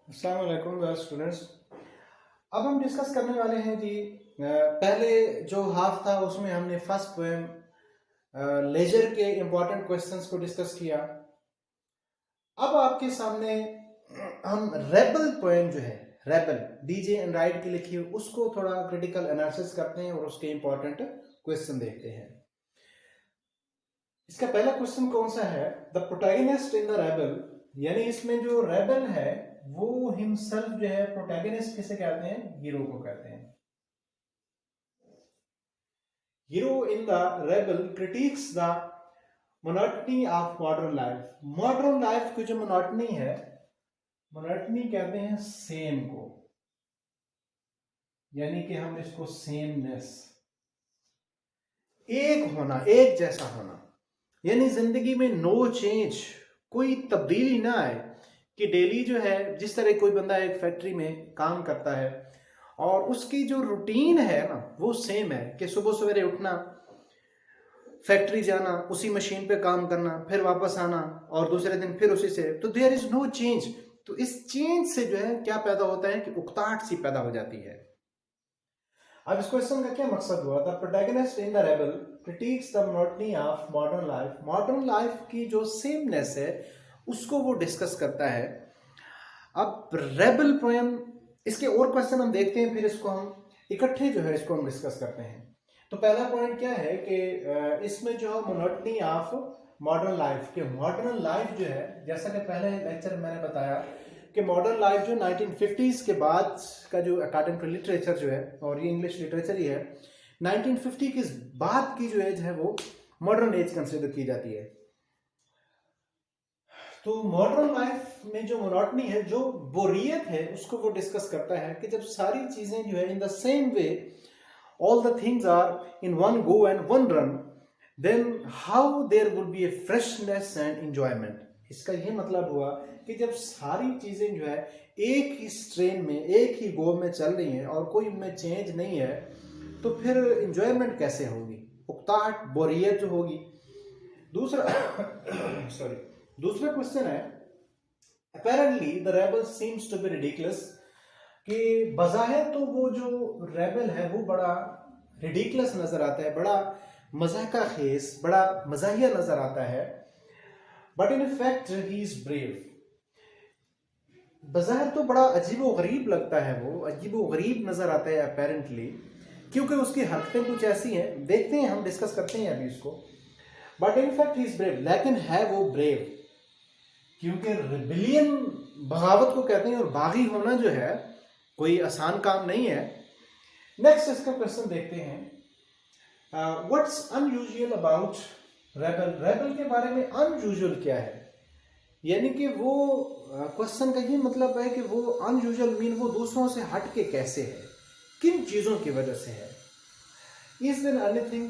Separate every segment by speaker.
Speaker 1: अस्सलाम वालेकुम स्टूडेंट्स। अब हम डिस्कस करने वाले हैं जी। पहले जो हाफ था उसमें हमने फर्स्ट पोएम लेजर के इम्पोर्टेंट क्वेश्चंस को डिस्कस किया। अब आपके सामने हम रेबल पोएम जो है, रेबल डीजे एंड राइट की लिखी हुई, उसको थोड़ा क्रिटिकल एनालिसिस करते हैं और उसके इम्पोर्टेंट क्वेश्चन देखते हैं। इसका पहला क्वेश्चन कौन सा है? The protagonist in the rebel, यानी इसमें जो रेबल है वो हिमसेल्फ जो है, प्रोटैगनिस्ट किसे कहते हैं? हीरो को कहते हैं। Hero in the rebel critics the monotony of modern life. Modern life की जो मोनोटनी है, मोनोटनी कहते हैं सेम को, यानी कि हम इसको सेमनेस, एक होना, एक जैसा होना, यानी जिंदगी में नो चेंज, कोई तब्दीली ना आए। कि डेली जो है, जिस तरह कोई बंदा एक फैक्ट्री में काम करता है और उसकी जो रूटीन है ना वो सेम है, कि सुबह सवेरे उठना, फैक्ट्री जाना, उसी मशीन पे काम करना, फिर वापस आना और दूसरे दिन फिर उसी से, तो देयर इज नो चेंज। तो इस चेंज से जो है क्या पैदा होता है कि उकताहट सी पैदा हो जाती है। अब इस क्वेश्चन का क्या मकसद हुआ? The protagonist in the rebel critics the monotony of modern life. Modern life की जो सेमनेस है उसको वो डिस्कस करता है। अब रेबल पोएम, इसके और क्वेश्चन हम देखते हैं, फिर इसको हम इकट्ठे जो है इसको हम डिस्कस करते हैं। तो पहला पॉइंट क्या है कि इसमें जो मोनोटनी ऑफ मॉडर्न लाइफ, के मॉडर्न लाइफ जो है, जैसा कि पहले लेक्चर में मैंने बताया कि मॉडर्न लाइफ जो 1950s के बाद का जो अकॉर्डिंग टू लिटरेचर जो है, और ये इंग्लिश लिटरेचर ही है, 1950 के बाद की जो एज है वो मॉडर्न एज कंसिडर की जाती है। तो मॉडर्न लाइफ में जो मोनोटनी है, जो बोरियत है, उसको वो डिस्कस करता है कि जब सारी चीजें जो है in the same way, all the things are in one go and one run, then how there would be a freshness and enjoyment. इसका ये मतलब हुआ कि जब सारी चीजें जो है एक ही स्ट्रेन में, एक ही गो में चल रही हैं और कोई उनमें चेंज नहीं है, तो फिर एंजॉयमेंट कैसे होगी? उकताहट, बोरियत जो होगी। दूसरा सॉरी, दूसरा क्वेश्चन है, apparently the rebel seems to be ridiculous, कि बज़ाहिर तो वो जो रेबल है वो बड़ा रिडिकुलस नजर आता है, बड़ा मजाका खेस, बड़ा मजाहिया नजर आता है, but in fact he is brave. बज़ाहिर तो बड़ा अजीब व गरीब लगता है, वो अजीब व गरीब नजर आता है अपेरेंटली, क्योंकि उसकी हरकतें कुछ ऐसी हैं, देखते हैं, हम डिस्कस करते हैं अभी इसको। But in fact he is brave, लेकिन है वो ब्रेव, क्योंकि रिबिलियन बगावत को कहते हैं, और बागी होना जो है कोई आसान काम नहीं है। नेक्स्ट इसका क्वेश्चन देखते हैं, what's unusual about rebel. Rebel के बारे में अनयूजुअल क्या है? यानी कि वो क्वेश्चन का ये मतलब है कि वो अनयूजुअल मीन वो दूसरों से हट के कैसे है, किन चीजों की वजह से है। Is there anything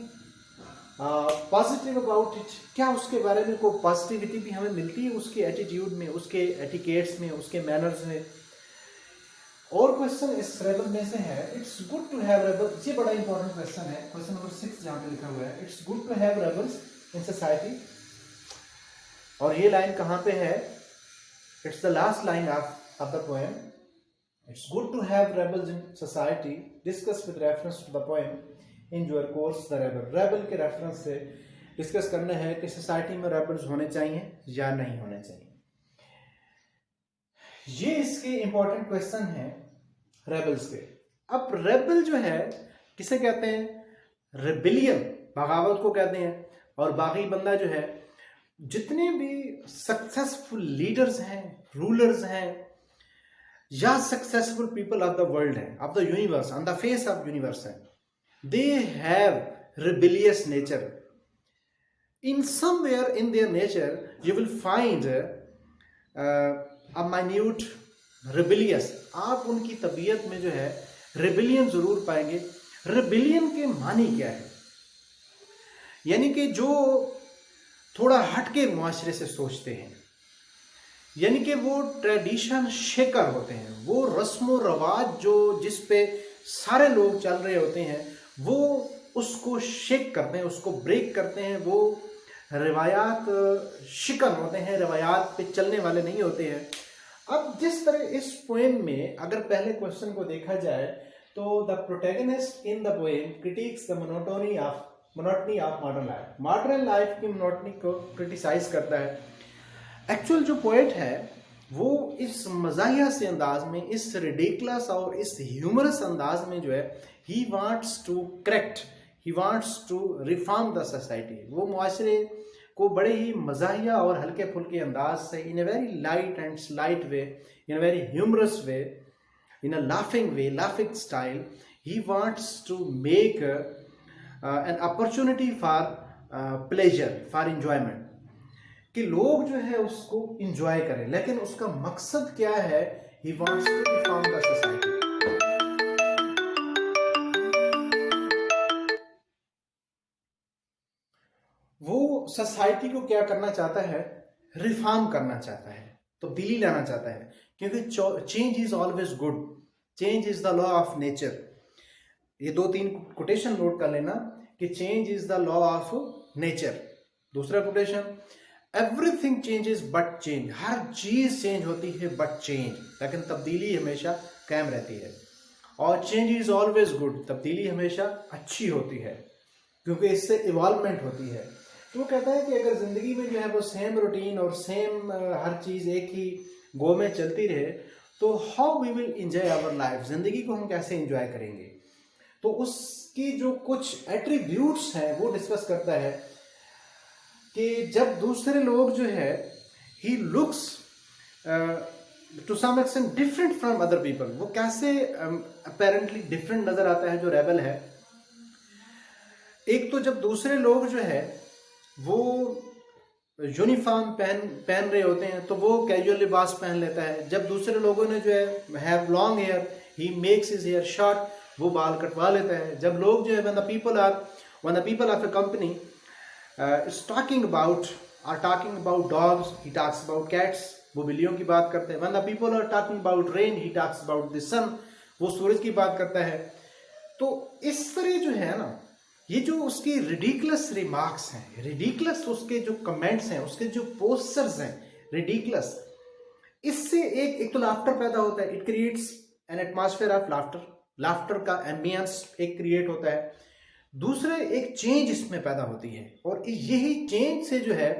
Speaker 1: positive about it, क्या उसके बारे में कोई पॉजिटिविटी भी हमें मिलती है उसके एटीट्यूड में, उसके एटिकेट्स में, उसके मैनर्स में। और क्वेश्चन इस रेबल में से है, it's good to have rebel. ये बड़ा इंपॉर्टेंट क्वेश्चन है, क्वेश्चन नंबर 6 जहां पे लिखा हुआ है, it's good to have rebels in society. और ये लाइन कहां पे है? It's the last line of the poem. It's good to have rebels in society, discuss with reference to the poem in your course the rebel. Rebel के reference से discuss करना है कि सोसाइटी में रेबल्स होने चाहिए या नहीं होने चाहिए। ये इसके इंपॉर्टेंट क्वेश्चन हैं रेबल्स के। अब रेबल जो है किसे कहते हैं? रेबिलियन, बगावत को कहते हैं। और बाकी बंदा जो है, जितने भी सक्सेसफुल लीडर्स हैं, रूलर्स हैं, या successful people of the world हैं, of the universe, on the face of universe है, they have rebellious nature. In somewhere in their nature you will find a minute rebellious, आप उनकी तबीयत में जो है रेबिलियन जरूर पाएंगे। रेबिलियन के मानी क्या है? यानी कि जो थोड़ा हटके मुआशरे से सोचते हैं, यानी कि वो ट्रेडिशन शेकर होते हैं, वो रस्म रवाज जो जिस पे सारे लोग चल रहे होते हैं, वो उसको शेक करते हैं, उसको ब्रेक करते हैं। वो रिवायात शिकन होते हैं, रिवायात पे चलने वाले नहीं होते हैं। अब जिस तरह इस पोएम में अगर पहले क्वेश्चन को देखा जाए तो the protagonist in the poem critics the monotony of modern life, modern life की मोनोटनी को क्रिटिसाइज करता है। एक्चुअल जो पोएट है वो इस मजाहिया से अंदाज में, इस रिडिकुलस और इस ह्यूमरस अंदाज में जो है he wants to correct, he wants to reform the society. वो मुआशरे को बड़े ही मजाहिया और हल्के फुल्के अंदाज से in a very light and slight way, in a very humorous way, in a laughing way, laughing style, he wants to make an opportunity for pleasure, for enjoyment, कि लोग जो है उसको इंजॉय करें। लेकिन उसका मकसद क्या है? He wants to reform the society. वो सोसाइटी को क्या करना चाहता है? रिफॉर्म करना चाहता है, तब्दीली लाना चाहता है, क्योंकि change is always good, change is the law of nature. ये 2-3 कोटेशन नोट कर लेना कि change is the law of nature. दूसरा quotation, everything changes but change, हर चीज चेंज होती है बट चेंज, लेकिन तब्दीली हमेशा कायम रहती है। और चेंज इज ऑलवेज गुड, तब्दीली हमेशा अच्छी होती है क्योंकि इससे इवॉल्वमेंट होती है। तो वो कहता है कि अगर जिंदगी में जो है वो सेम रूटीन और सेम हर चीज एक ही गो में चलती रहे तो how we will enjoy our life, जिंदगी को हम कैसे एंजॉय करेंगे। तो उसकी जो कुछ एट्रीब्यूट्स हैं वो डिस्कस करता है कि जब दूसरे लोग जो है he looks to some extent different from other people, वो कैसे अपेरेंटली डिफरेंट नजर आता है जो रेबल है। एक तो जब दूसरे लोग जो है वो यूनिफॉर्म पहन रहे होते हैं तो वो कैजुअल लिबास पहन लेता है। जब दूसरे लोगों ने जो है have long hair, he makes his hair short, वो बाल कटवा लेता है। जब लोग जो है when the people of a company is talking about dogs, he talks about cats, वो बिल्लियों की बात करते हैं। when the people are talking about rain, he talks about the sun, वो सूरज की बात करता है। तो इस तरह जो है ना, ये जो उसकी रिडिकुलस रिमार्क्स हैं, रिडिकुलस उसके जो कमेंट्स हैं, उसके जो पोस्टर्स हैं रिडिकुलस, इससे एक तो लाफ्टर पैदा होता है। It creates an atmosphere of laughter, laughter का एम्बियंस एक क्रिएट होता है। दूसरे एक चेंज इसमें पैदा होती है और यही चेंज से जो है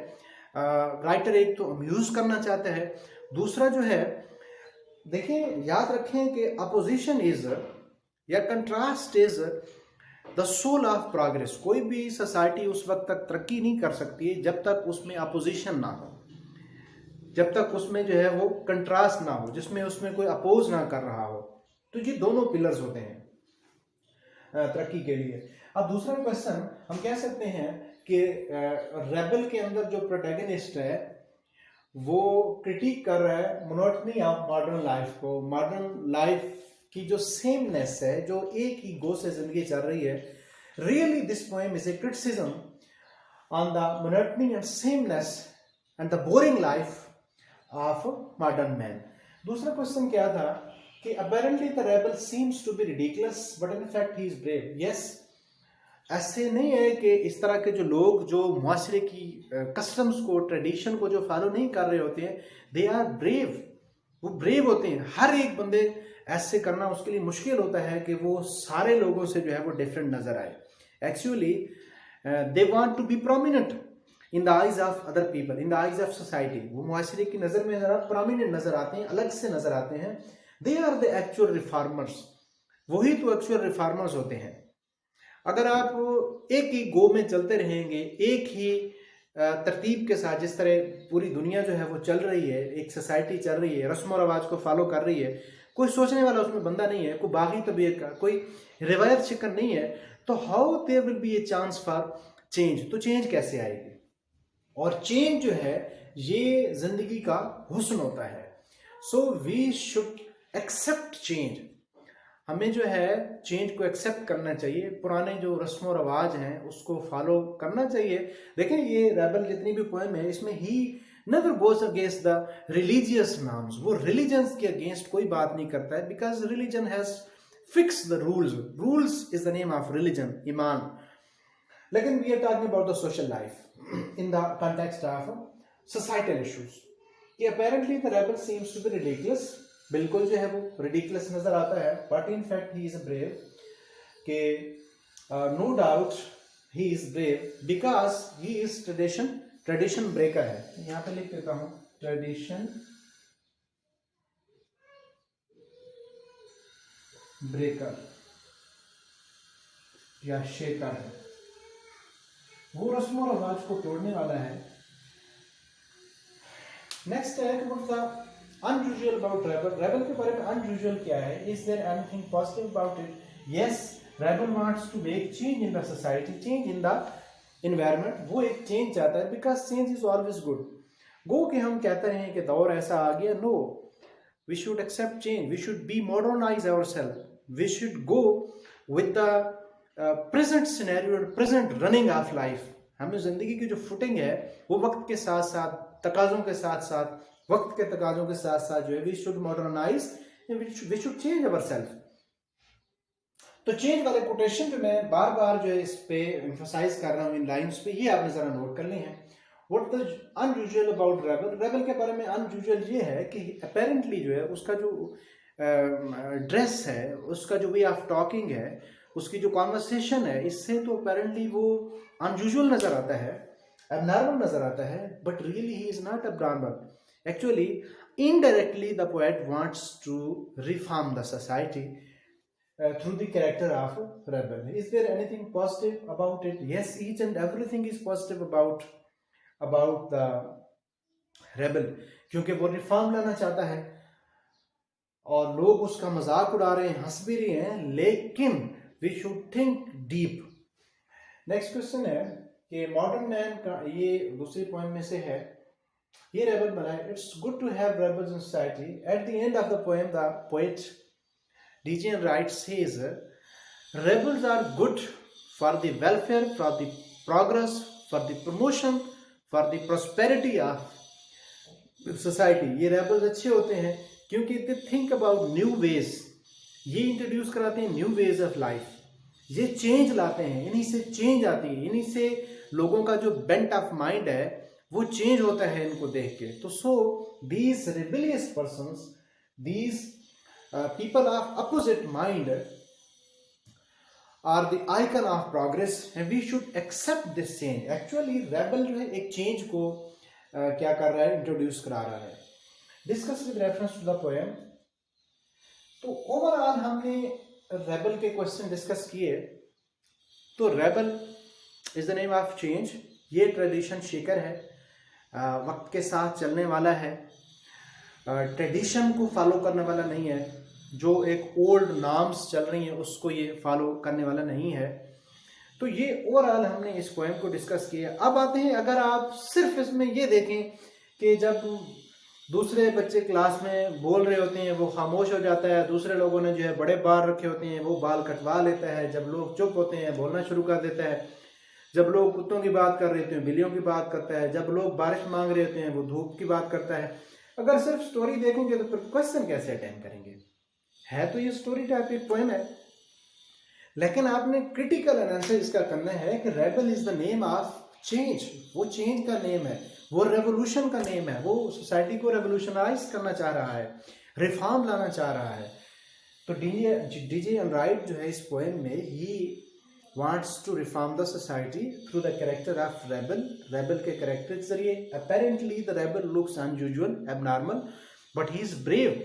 Speaker 1: राइटर एक तो अम्यूज करना चाहता है, दूसरा जो है देखिए याद रखें कि अपोजिशन इज या contrast is the soul of progress. कोई भी सोसाइटी उस वक्त तक तरक्की नहीं कर सकती है जब तक उसमें अपोजिशन ना हो, जब तक उसमें जो है वो कंट्रास्ट ना हो, जिसमें उसमें कोई अपोज ना कर रहा हो। तो ये दोनों पिलर्स होते हैं तरक्की के लिए। अब दूसरा क्वेश्चन हम कह सकते हैं कि रेबल के अंदर जो प्रोटैगनिस्ट है वो क्रिटिक कर रहा है मोनोटनी ऑफ मॉडर्न लाइफ को, मॉडर्न लाइफ की जो सेमनेस है, जो एक ही गो से जिंदगी चल रही है। Really this poem is a criticism on the monotony and sameness and the boring life of modern man. दूसरा क्वेश्चन क्या था कि apparently the rebel seems to be ridiculous but in fact he is brave. Yes, ऐसे नहीं है कि इस तरह के जो लोग जो मुआशरे की कस्टम्स को, ट्रेडिशन को जो फॉलो नहीं कर रहे होते हैं, दे आर ब्रेव, वो ब्रेव होते हैं। हर एक बंदे ऐसे करना उसके लिए मुश्किल होता है कि वो सारे लोगों से जो है वो डिफरेंट नजर आए। Actually they want to be prominent in the eyes of other people, in the eyes of society. वो मुआशरे की नज़र में ज़रा प्रोमिनेंट नजर आते हैं, अलग से नजर आते हैं। They are the actual reformers, वही तो एक्चुअल रिफॉर्मर्स होते हैं। अगर आप एक ही गो में चलते रहेंगे, एक ही तरतीब के साथ, जिस तरह पूरी दुनिया जो है वो चल रही है, एक सोसाइटी चल रही है, रस्म और रवाज को फॉलो कर रही है, कोई सोचने वाला उसमें बंदा नहीं है, कोई बागी तबीयत का, कोई रिवायत शिकन नहीं है, तो how there will be a chance for change. तो चेंज कैसे आएगी? और चेंज जो है ये जिंदगी का हुस्न होता है। So we should accept change, हमें जो है चेंज को एक्सेप्ट करना चाहिए। पुराने जो रस्म और रवाज हैं उसको फॉलो करना चाहिए। देखें ये रेबल जितनी भी पोएम है इसमें he never goes against the religious norms, वो रिलीजन्स के अगेंस्ट कोई बात नहीं करता है, because religion has fix the rules, rules is the name of religion, ईमान। लेकिन we are talking about the social life in the context of societal issues. कि apparently the rebel seems to be ridiculous, बिल्कुल जो है वो ridiculous नजर आता है, but in fact he is brave, कि no doubt he is brave because he is tradition breaker है। यहां पे लिख देता हूं ट्रेडिशन ब्रेकर या शेकर है, वो रस्म और रिवाज को तोड़ने वाला है। नेक्स्ट है अनयूजुअल अबाउट रेबल। रेबल के बारे में अनयूजुअल क्या है? Is there anything positive about it? Yes, rebel wants to make change in the society, change in the environment. वो एक चेंज चाहता है because change is always good. गो कि हम कहते हैं कि दौर ऐसा आ गया, no, we should accept change, we should be modernize ourself, we should go with the present scenario और प्रेजेंट रनिंग ऑफ लाइफ। हमें जिंदगी की जो फुटिंग है वो वक्त के साथ साथ, तकाजों के साथ साथ, वक्त के तकाजों के साथ साथ जो है we should modernize, we should change ourselves. तो चेंज वाले कोटेशन पे मैं बार बार जो है इस पे एम्फसाइज कर रहा हूँ इन लाइंस पे, ये आपने जरा नोट कर ली हैं। What the unusual about rebel? Rebel के बारे में अनयूजुअल ये है कि अपेरेंटली जो है उसका जो ड्रेस है, उसका जो वे ऑफ टॉकिंग है, उसकी जो कॉन्वर्सेशन है, इससे तो अपेरेंटली वो अनयूजुअल नजर आता है, abnormal नजर आता है, but really he is not abnormal. Actually, indirectly the poet wants to reform the society through the character of rebel. Is there anything positive about it? Yes, each and everything is positive about the rebel, क्योंकि वो reform लाना चाहता है और लोग उसका मजाक उड़ा रहे हैं, हंस भी रहे हैं, लेकिन we should think deep. Next question है कि मॉडर्न मैन का, ये दूसरी पॉइंट में से है, ये रेबल बना है। It's good to have rebels in society. At the end of the poem the poet DJ Wright says rebels are good for the welfare, for the progress, for the promotion, for the prosperity of society. ये rebels अच्छे होते हैं क्योंकि they think about new ways, ये introduce कराते हैं new ways of life, ये change लाते हैं, इन्हीं से चेंज आती है, इन्हीं से लोगों का जो बेंट ऑफ माइंड है वो चेंज होता है इनको देख के। तो so these rebellious persons, these people of opposite mind are the icon of progress and we should accept this change. Actually rebel जो है एक चेंज को क्या कर रहा है, इंट्रोड्यूस करा रहा है। Discuss with reference to the poem. तो ओवरऑल हमने रेबल के क्वेश्चन डिस्कस किए। तो rebel is the name of change, ये ट्रेडिशन शेकर है, वक्त के साथ चलने वाला है, ट्रेडिशन को फॉलो करने वाला नहीं है, जो एक ओल्ड नॉर्म्स चल रही हैं उसको ये फॉलो करने वाला नहीं है। तो ये ओवरऑल हमने इस पोएम को डिस्कस किया। अब आते हैं, अगर आप सिर्फ इसमें ये देखें कि जब दूसरे बच्चे क्लास में बोल रहे होते हैं वो खामोश हो जाता है, दूसरे लोगों ने जो है बड़े बाल रखे होते हैं वो बाल कटवा लेता है, जब लोग चुप होते हैं बोलना शुरू कर देता है, जब लोग कुत्तों की बात कर रहे होते हैं बिल्लियों की बात करता है, जब लोग बारिश मांग रहे होते हैं वो धूप की बात करता है। अगर सिर्फ स्टोरी देखेंगे तो फिर क्वेश्चन कैसे अटेंड करेंगे? है तो ये स्टोरी टाइप एक पोएम है, लेकिन आपने क्रिटिकल एनालिसिस इसका करना है कि rebel is the name of change, वो चेंज का नेम है, वो रेवोल्यूशन का नेम है, वो सोसाइटी को रेवोल्यूशनाइज करना चाह रहा है, रिफॉर्म लाना चाह रहा है। तो डीजे एनराइट जो है इस पोएम में ही wants to reform the society through the character of rebel. Rebel के character के जरिए apparently the rebel looks unusual, abnormal, but he is brave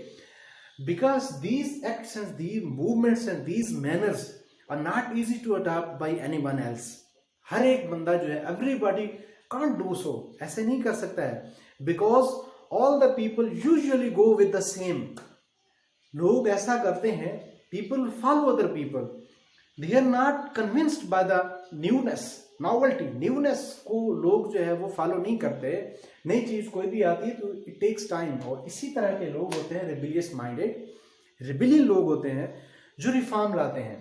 Speaker 1: because these acts and these movements and these manners are not easy to adopt by anyone else. हर एक बंदा जो है everybody can't do so, ऐसे नहीं कर सकता है, because all the people usually go with the same. लोग ऐसा करते हैं, people follow other people. They are not convinced by the newness, novelty. Newness को लोग जो है वो फॉलो नहीं करते। नई चीज कोई भी आती है तो इट टेक्स टाइम। और इसी तरह के लोग होते हैं रिबिलियस माइंडेड, रिबिलियन लोग होते हैं जो रिफॉर्म लाते हैं।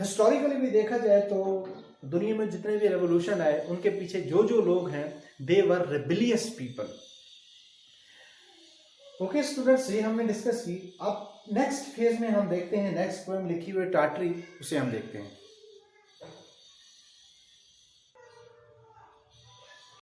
Speaker 1: हिस्टोरिकली भी देखा जाए तो दुनिया में जितने भी रेवोल्यूशन आए उनके पीछे जो जो लोग हैं दे वर रिबिलियस पीपल। ओके स्टूडेंट्स, ये हमने डिस्कस की। अब नेक्स्ट फेज में हम देखते हैं, नेक्स्ट पोएम लिखी हुई टाटरी, उसे हम देखते हैं।